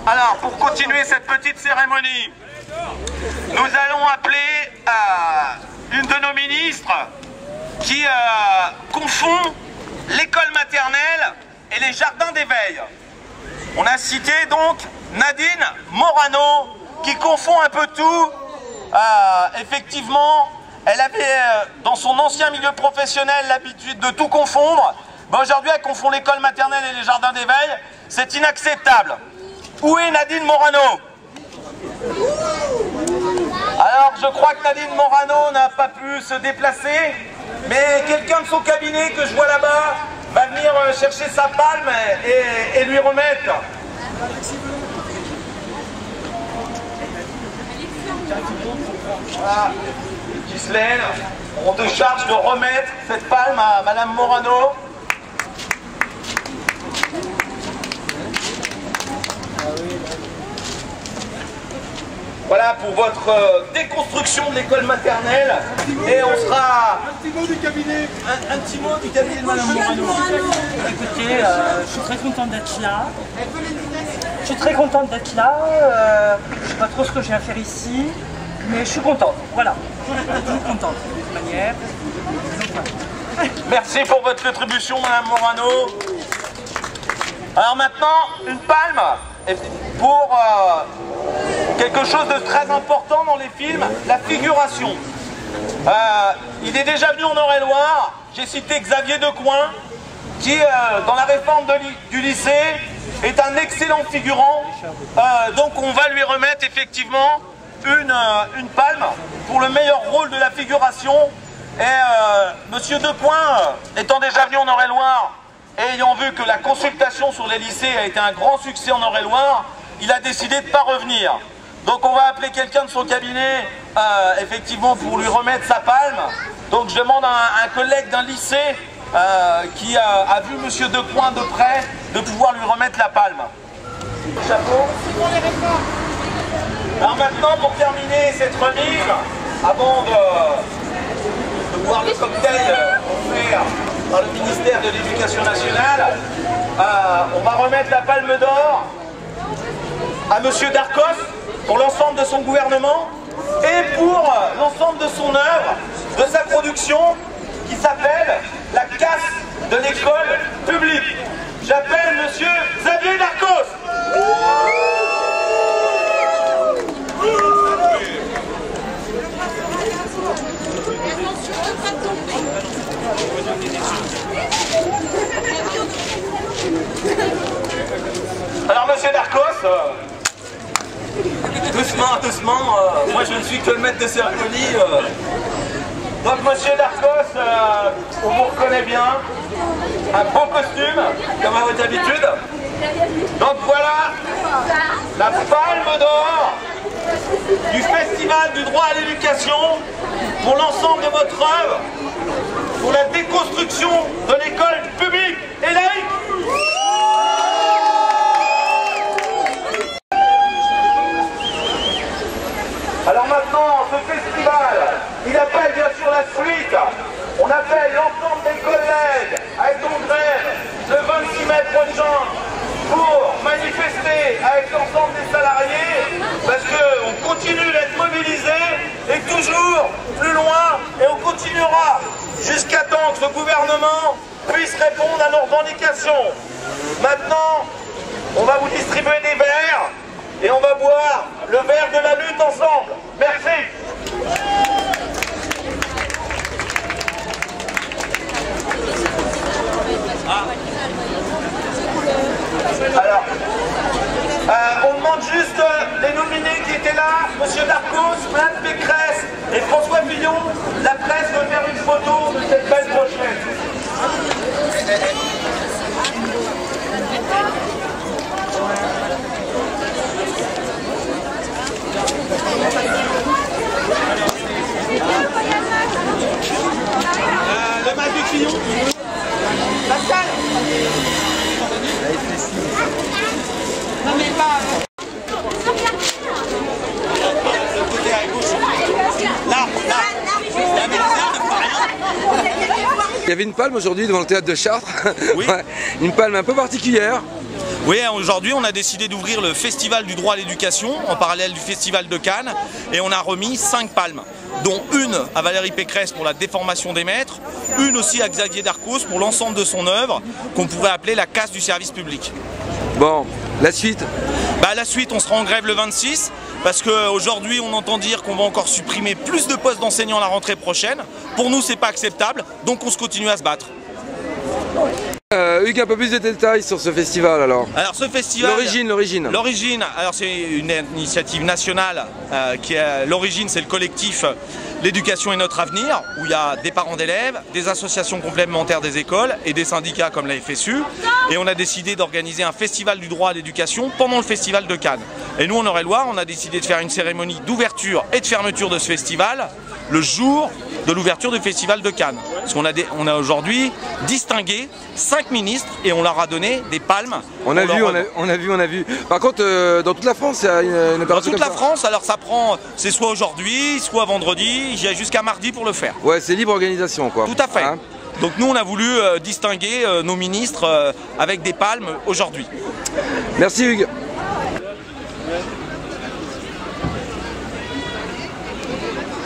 Alors, pour continuer cette petite cérémonie, nous allons appeler une de nos ministres qui confond l'école maternelle et les jardins d'éveil. On a cité donc Nadine Morano qui confond un peu tout. Effectivement, elle avait dans son ancien milieu professionnel l'habitude de tout confondre. Aujourd'hui, elle confond l'école maternelle et les jardins d'éveil. C'est inacceptable. Où est Nadine Morano? Alors, je crois que Nadine Morano n'a pas pu se déplacer, mais quelqu'un de son cabinet que je vois là-bas va venir chercher sa palme et lui remettre. Voilà, Ghislaine, on te charge de remettre cette palme à Madame Morano. Voilà pour votre déconstruction de l'école maternelle. Et on sera... Un petit mot du cabinet. Un petit mot du cabinet de Madame Morano. Écoutez, je suis très contente d'être là. Je suis très contente d'être là. Je ne sais pas trop ce que j'ai à faire ici, mais je suis contente. Voilà. Je suis toujours contente de toute manière. Merci pour votre contribution, Madame Morano. Alors maintenant, une palme pour quelque chose de très important dans les films, la figuration. Il est déjà venu en Eure-et-Loire, j'ai cité Xavier Decoing, qui, dans la réforme du lycée, est un excellent figurant. Donc on va lui remettre effectivement une palme pour le meilleur rôle de la figuration. Et Monsieur Decoing, étant déjà venu en Eure-et-Loire, et ayant vu que la consultation sur les lycées a été un grand succès en Eure-et-Loire, il a décidé de ne pas revenir. Donc on va appeler quelqu'un de son cabinet, effectivement, pour lui remettre sa palme. Donc je demande à un collègue d'un lycée qui a vu Monsieur Decoing de près, de pouvoir lui remettre la palme. Chapeau. Alors maintenant, pour terminer cette remise, avant de boire le cocktail offert par le ministère de l'Éducation nationale, on va remettre la palme d'or à Monsieur Darcos pour l'ensemble de son gouvernement et pour l'ensemble de son œuvre, de sa production qui s'appelle La casse de l'école publique. J'appelle Monsieur Xavier Darcos. Alors Monsieur Darcos, doucement, moi je ne suis que le maître de cérémonie. Donc Monsieur Darcos, on vous reconnaît bien, un beau costume, comme à votre habitude. Donc voilà la palme d'or du Festival du droit à l'éducation pour l'ensemble de votre œuvre, pour la déconstruction de l'école publique et laïque. Alors maintenant, ce festival, il appelle bien sûr la suite. On appelle l'ensemble des collègues à être en grève le 26 mai prochain pour manifester avec l'ensemble des salariés, parce qu'on continue d'être mobilisés et toujours plus loin, et on continuera jusqu'à temps que ce gouvernement puisse répondre à nos revendications. Maintenant, on va vous distribuer des verres et on va boire le verre de la lutte ensemble. Merci. Alors, on demande juste les nominés qui étaient là, Monsieur Darcos, Mme Pécresse et François Fillon. La presse veut faire une photo de cette belle brochette. Le match du Fillon. Pascal. Non mais pas. Là. Il y avait une palme aujourd'hui devant le théâtre de Chartres. Oui. Ouais, une palme un peu particulière. Oui, aujourd'hui on a décidé d'ouvrir le Festival du droit à l'éducation en parallèle du Festival de Cannes et on a remis 5 palmes, dont une à Valérie Pécresse pour la déformation des maîtres, une aussi à Xavier Darcos pour l'ensemble de son œuvre qu'on pourrait appeler la casse du service public. Bon, la suite? La suite, on sera en grève le 26 parce qu'aujourd'hui on entend dire qu'on va encore supprimer plus de postes d'enseignants à la rentrée prochaine. Pour nous c'est pas acceptable, donc on se continue à se battre. Hugues, un peu plus de détails sur ce festival alors. Alors ce festival... L'origine, alors c'est une initiative nationale l'origine c'est le collectif L'éducation est notre avenir, où il y a des parents d'élèves, des associations complémentaires des écoles et des syndicats comme la FSU. Et on a décidé d'organiser un festival du droit à l'éducation pendant le festival de Cannes. Et nous en Eure-et-Loir, on a décidé de faire une cérémonie d'ouverture et de fermeture de ce festival le jour de l'ouverture du festival de Cannes. Parce qu'on a aujourd'hui distingué 5 ministres et on leur a donné des palmes. On a vu. Par contre, dans toute la France, il y a une opération. Dans toute la France, alors ça prend, c'est soit aujourd'hui, soit vendredi, il y a jusqu'à mardi pour le faire. Ouais, c'est libre organisation quoi. Tout à fait. Hein? Donc nous on a voulu distinguer nos ministres avec des palmes aujourd'hui. Merci Hugues.